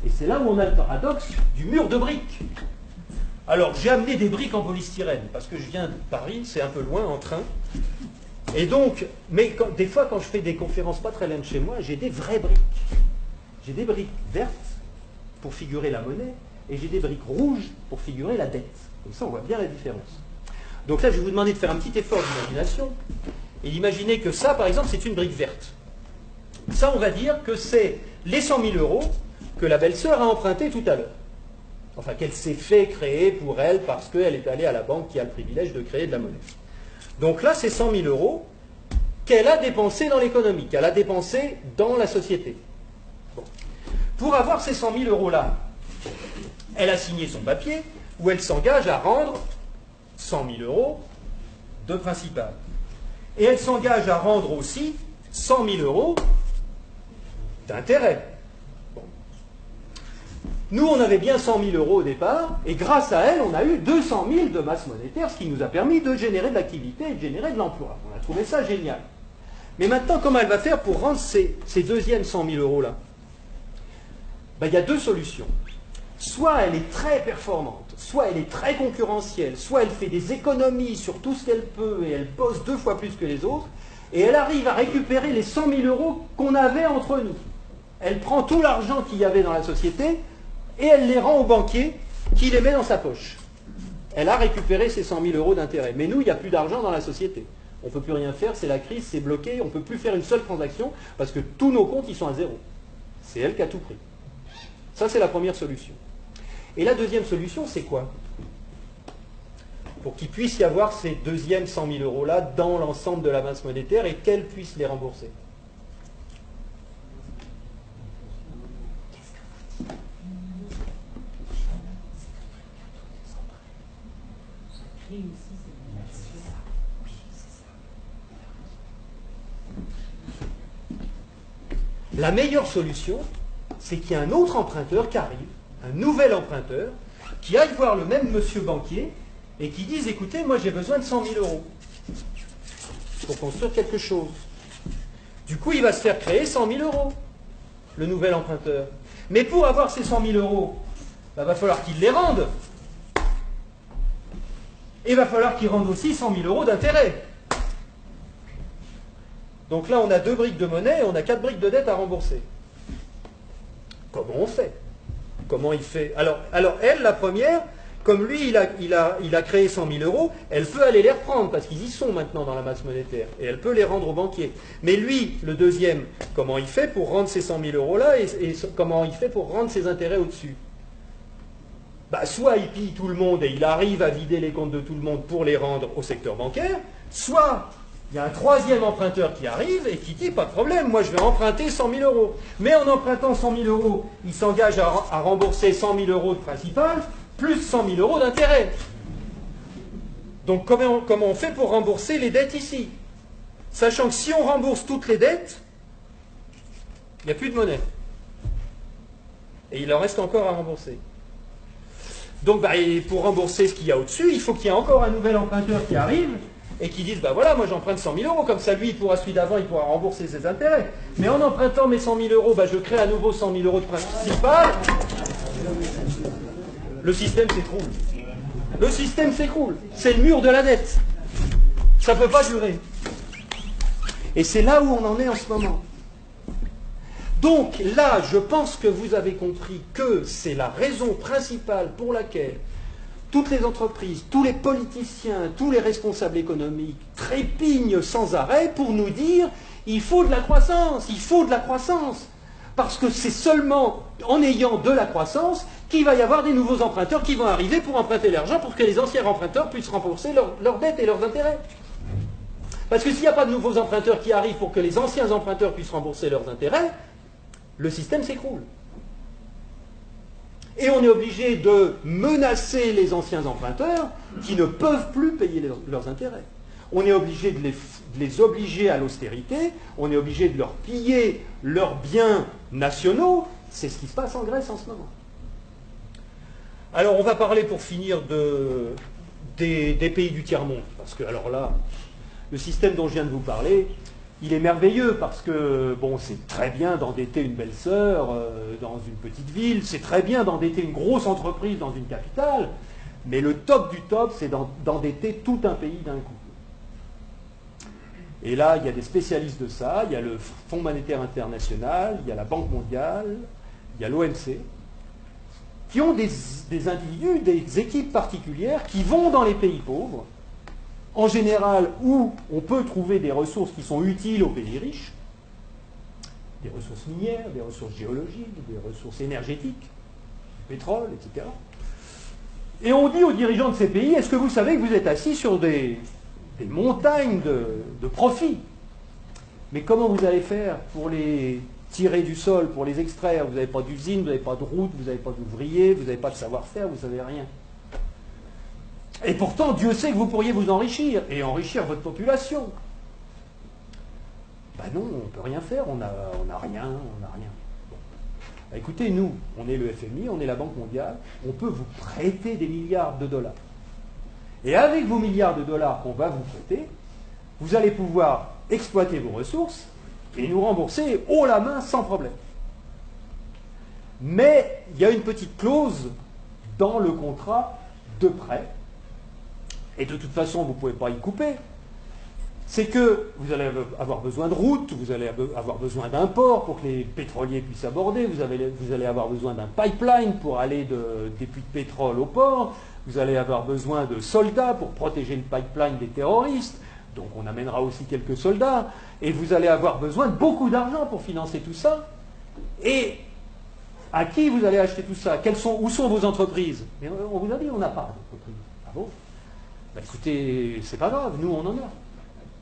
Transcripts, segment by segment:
Et c'est là où on a le paradoxe du mur de briques. Alors, j'ai amené des briques en polystyrène, parce que je viens de Paris, c'est un peu loin en train. Et donc, mais des fois, quand je fais des conférences pas très loin de chez moi, j'ai des vraies briques. J'ai des briques vertes pour figurer la monnaie, et j'ai des briques rouges pour figurer la dette. Comme ça, on voit bien la différence. Donc là, je vais vous demander de faire un petit effort d'imagination, et d'imaginer que ça, par exemple, c'est une brique verte. Ça, on va dire que c'est les 100 000 euros que la belle-sœur a emprunté tout à l'heure. Enfin, qu'elle s'est fait créer pour elle parce qu'elle est allée à la banque qui a le privilège de créer de la monnaie. Donc là, c'est 100 000 euros qu'elle a dépensés dans l'économie, qu'elle a dépensés dans la société. Bon. Pour avoir ces 100 000 euros-là, elle a signé son papier où elle s'engage à rendre 100 000 euros de principal. Et elle s'engage à rendre aussi 100 000 euros d'intérêt. Bon. Nous, on avait bien 100 000 euros au départ, et grâce à elle, on a eu 200 000 de masse monétaire, ce qui nous a permis de générer de l'activité et de générer de l'emploi. On a trouvé ça génial. Mais maintenant, comment elle va faire pour rendre ces deuxièmes 100 000 euros-là? Ben, il y a deux solutions. Soit elle est très performante, soit elle est très concurrentielle, soit elle fait des économies sur tout ce qu'elle peut et elle bosse 2 fois plus que les autres, et elle arrive à récupérer les 100 000 euros qu'on avait entre nous. Elle prend tout l'argent qu'il y avait dans la société et elle les rend au banquier qui les met dans sa poche. Elle a récupéré ses 100 000 euros d'intérêt. Mais nous, il n'y a plus d'argent dans la société. On ne peut plus rien faire, c'est la crise, c'est bloqué, on ne peut plus faire une seule transaction parce que tous nos comptes, ils sont à zéro. C'est elle qui a tout pris. Ça, c'est la première solution. Et la deuxième solution, c'est quoi? Pour qu'il puisse y avoir ces deuxièmes 100 000 euros-là dans l'ensemble de la masse monétaire et qu'elle puisse les rembourser. La meilleure solution, c'est qu'il y ait un autre emprunteur qui arrive, un nouvel emprunteur, qui aille voir le même monsieur banquier et qui dise, écoutez, moi j'ai besoin de 100 000 euros pour construire quelque chose. Du coup, il va se faire créer 100 000 euros, le nouvel emprunteur. Mais pour avoir ces 100 000 euros, il va falloir qu'il les rende. Et il va falloir qu'il rende aussi 100 000 euros d'intérêt. Donc là, on a 2 briques de monnaie et on a 4 briques de dette à rembourser. Comment on fait? Comment il fait? Alors elle, la première, comme lui, il a créé 100 000 euros, elle peut aller les reprendre, parce qu'ils y sont maintenant dans la masse monétaire, et elle peut les rendre au banquier. Mais lui, le deuxième, comment il fait pour rendre ces 100 000 euros-là, et comment il fait pour rendre ses intérêts au-dessus? Bah, soit il pille tout le monde et il arrive à vider les comptes de tout le monde pour les rendre au secteur bancaire, soit il y a un troisième emprunteur qui arrive et qui dit, pas de problème, moi je vais emprunter 100 000 euros. Mais en empruntant 100 000 euros, il s'engage à rembourser 100 000 euros de principal, plus 100 000 euros d'intérêt. Donc comment on fait pour rembourser les dettes ici? Sachant que si on rembourse toutes les dettes, il n'y a plus de monnaie. Et il en reste encore à rembourser. Donc pour rembourser ce qu'il y a au-dessus, il faut qu'il y ait encore un nouvel emprunteur qui arrive et qui dise, voilà, moi j'emprunte 100 000 euros, comme ça lui, celui d'avant, il pourra rembourser ses intérêts. Mais en empruntant mes 100 000 euros, je crée à nouveau 100 000 euros de principal. Le système s'écroule. Le système s'écroule. C'est le mur de la dette. Ça ne peut pas durer. Et c'est là où on en est en ce moment. Donc là, je pense que vous avez compris que c'est la raison principale pour laquelle toutes les entreprises, tous les politiciens, tous les responsables économiques trépignent sans arrêt pour nous dire il faut de la croissance, il faut de la croissance. Parce que c'est seulement en ayant de la croissance qu'il va y avoir des nouveaux emprunteurs qui vont arriver pour emprunter l'argent pour que les anciens emprunteurs puissent rembourser leurs dettes et leurs intérêts. Parce que s'il n'y a pas de nouveaux emprunteurs qui arrivent pour que les anciens emprunteurs puissent rembourser leurs intérêts, le système s'écroule. Et on est obligé de menacer les anciens emprunteurs qui ne peuvent plus payer leurs intérêts. On est obligé de les obliger à l'austérité, on est obligé de leur piller leurs biens nationaux. C'est ce qui se passe en Grèce en ce moment. Alors on va parler pour finir des pays du tiers-monde. Parce que alors là, le système dont je viens de vous parler, il est merveilleux parce que, bon, c'est très bien d'endetter une belle sœur dans une petite ville, c'est très bien d'endetter une grosse entreprise dans une capitale, mais le top du top, c'est d'endetter tout un pays d'un coup. Et là, il y a des spécialistes de ça, il y a le Fonds monétaire international, il y a la Banque mondiale, il y a l'OMC, qui ont des individus, des équipes particulières qui vont dans les pays pauvres, en général où on peut trouver des ressources qui sont utiles aux pays riches, des ressources minières, des ressources géologiques, des ressources énergétiques, du pétrole, etc. Et on dit aux dirigeants de ces pays, est-ce que vous savez que vous êtes assis sur des montagnes de profits? Mais comment vous allez faire pour les tirer du sol, pour les extraire? Vous n'avez pas d'usine, vous n'avez pas de route, vous n'avez pas d'ouvriers, vous n'avez pas de savoir-faire, vous ne savez rien. Et pourtant, Dieu sait que vous pourriez vous enrichir, et enrichir votre population. Ben non, on ne peut rien faire, on n'a rien, on n'a rien. Bon. Ben écoutez, nous, on est le FMI, on est la Banque mondiale, on peut vous prêter des milliards de dollars. Et avec vos milliards de dollars qu'on va vous prêter, vous allez pouvoir exploiter vos ressources et nous rembourser haut la main sans problème. Mais il y a une petite clause dans le contrat de prêt, et de toute façon vous ne pouvez pas y couper, c'est que vous allez avoir besoin de routes, vous allez avoir besoin d'un port pour que les pétroliers puissent aborder, vous allez avoir besoin d'un pipeline pour aller des puits de pétrole au port, vous allez avoir besoin de soldats pour protéger le pipeline des terroristes, donc on amènera aussi quelques soldats, et vous allez avoir besoin de beaucoup d'argent pour financer tout ça. Et à qui vous allez acheter tout ça? Où sont vos entreprises? Mais on vous a dit on n'a pas d'entreprise. Ah bon? Ben écoutez, c'est pas grave, nous on en a.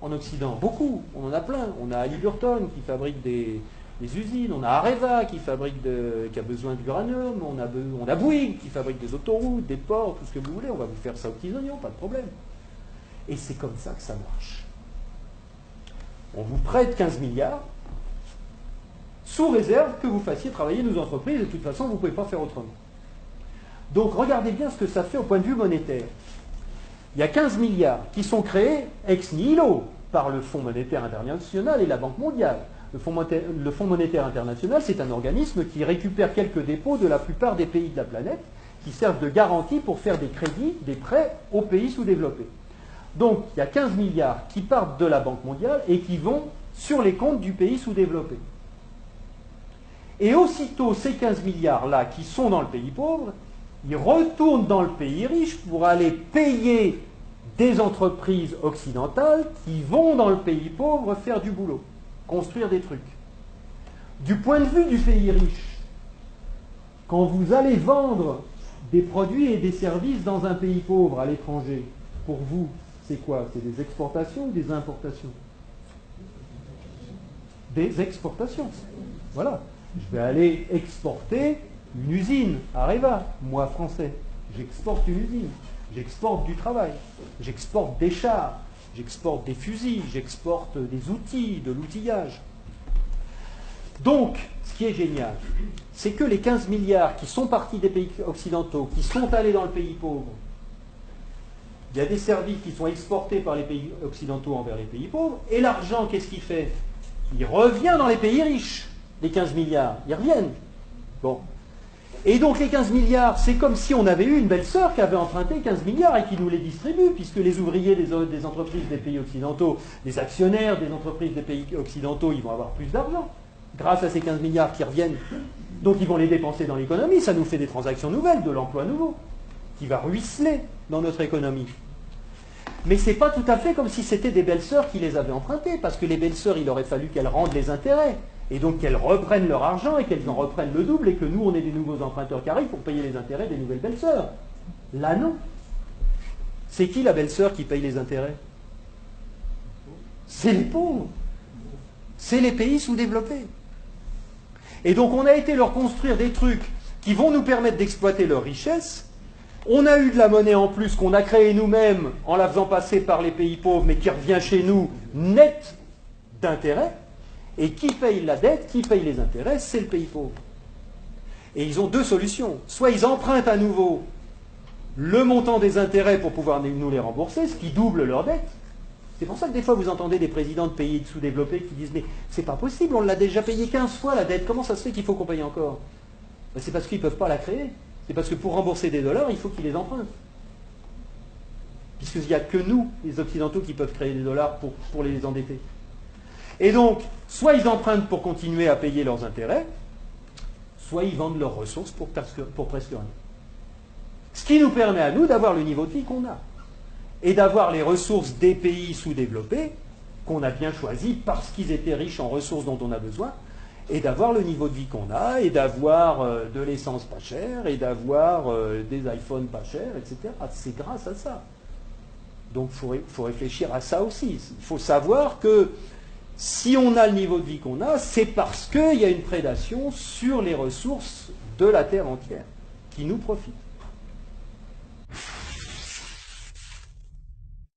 En Occident, beaucoup, on en a plein. On a Halliburton qui fabrique des usines, on a Areva qui a besoin d'uranium, on a Bouygues qui fabrique des autoroutes, des ports, tout ce que vous voulez, on va vous faire ça aux petits oignons, pas de problème. Et c'est comme ça que ça marche. On vous prête 15 milliards, sous réserve que vous fassiez travailler nos entreprises, et de toute façon, vous ne pouvez pas faire autrement. Donc regardez bien ce que ça fait au point de vue monétaire. Il y a 15 milliards qui sont créés ex nihilo par le Fonds monétaire international et la Banque mondiale. Le Fonds monétaire international, c'est un organisme qui récupère quelques dépôts de la plupart des pays de la planète qui servent de garantie pour faire des crédits, des prêts aux pays sous-développés. Donc, il y a 15 milliards qui partent de la Banque mondiale et qui vont sur les comptes du pays sous-développé. Et aussitôt, ces 15 milliards-là qui sont dans le pays pauvre, ils retournent dans le pays riche pour aller payer des entreprises occidentales qui vont dans le pays pauvre faire du boulot, construire des trucs. Du point de vue du pays riche, quand vous allez vendre des produits et des services dans un pays pauvre à l'étranger, pour vous, c'est quoi? C'est des exportations ou des importations? Des exportations. Voilà. Je vais aller exporter une usine, Areva, moi français. J'exporte une usine. J'exporte du travail. J'exporte des chars. J'exporte des fusils. J'exporte des outils, de l'outillage. Donc, ce qui est génial, c'est que les 15 milliards qui sont partis des pays occidentaux, qui sont allés dans le pays pauvre, il y a des services qui sont exportés par les pays occidentaux envers les pays pauvres, et l'argent, qu'est-ce qu'il fait? Il revient dans les pays riches, les 15 milliards. Ils reviennent. Bon. Et donc les 15 milliards, c'est comme si on avait eu une belle sœur qui avait emprunté 15 milliards et qui nous les distribue, puisque les ouvriers des entreprises des pays occidentaux, les actionnaires des entreprises des pays occidentaux, ils vont avoir plus d'argent grâce à ces 15 milliards qui reviennent. Donc ils vont les dépenser dans l'économie, ça nous fait des transactions nouvelles, de l'emploi nouveau, qui va ruisseler dans notre économie. Mais ce n'est pas tout à fait comme si c'était des belles sœurs qui les avaient empruntées, parce que les belles sœurs, il aurait fallu qu'elles rendent les intérêts. Et donc qu'elles reprennent leur argent et qu'elles en reprennent le double et que nous, on ait des nouveaux emprunteurs qui arrivent pour payer les intérêts des nouvelles belles-sœurs. Là, non. C'est qui la belle-sœur qui paye les intérêts? C'est les pauvres. C'est les pays sous-développés. Et donc on a été leur construire des trucs qui vont nous permettre d'exploiter leur richesse. On a eu de la monnaie en plus qu'on a créée nous-mêmes en la faisant passer par les pays pauvres, mais qui revient chez nous net d'intérêts. Et qui paye la dette, qui paye les intérêts, c'est le pays pauvre. Et ils ont deux solutions. Soit ils empruntent à nouveau le montant des intérêts pour pouvoir nous les rembourser, ce qui double leur dette. C'est pour ça que des fois vous entendez des présidents de pays sous-développés qui disent mais c'est pas possible, on l'a déjà payé 15 fois la dette, comment ça se fait qu'il faut qu'on paye encore? Ben, c'est parce qu'ils ne peuvent pas la créer. C'est parce que pour rembourser des dollars, il faut qu'ils les empruntent. Puisqu'il n'y a que nous, les Occidentaux, qui peuvent créer des dollars pour les endetter. Et donc, soit ils empruntent pour continuer à payer leurs intérêts, soit ils vendent leurs ressources pour presque rien. Ce qui nous permet à nous d'avoir le niveau de vie qu'on a. Et d'avoir les ressources des pays sous-développés, qu'on a bien choisis parce qu'ils étaient riches en ressources dont on a besoin, et d'avoir le niveau de vie qu'on a, et d'avoir de l'essence pas chère, et d'avoir des iPhones pas chers, etc. C'est grâce à ça. Donc il faut réfléchir à ça aussi. Il faut savoir que si on a le niveau de vie qu'on a, c'est parce qu'il y a une prédation sur les ressources de la Terre entière qui nous profite.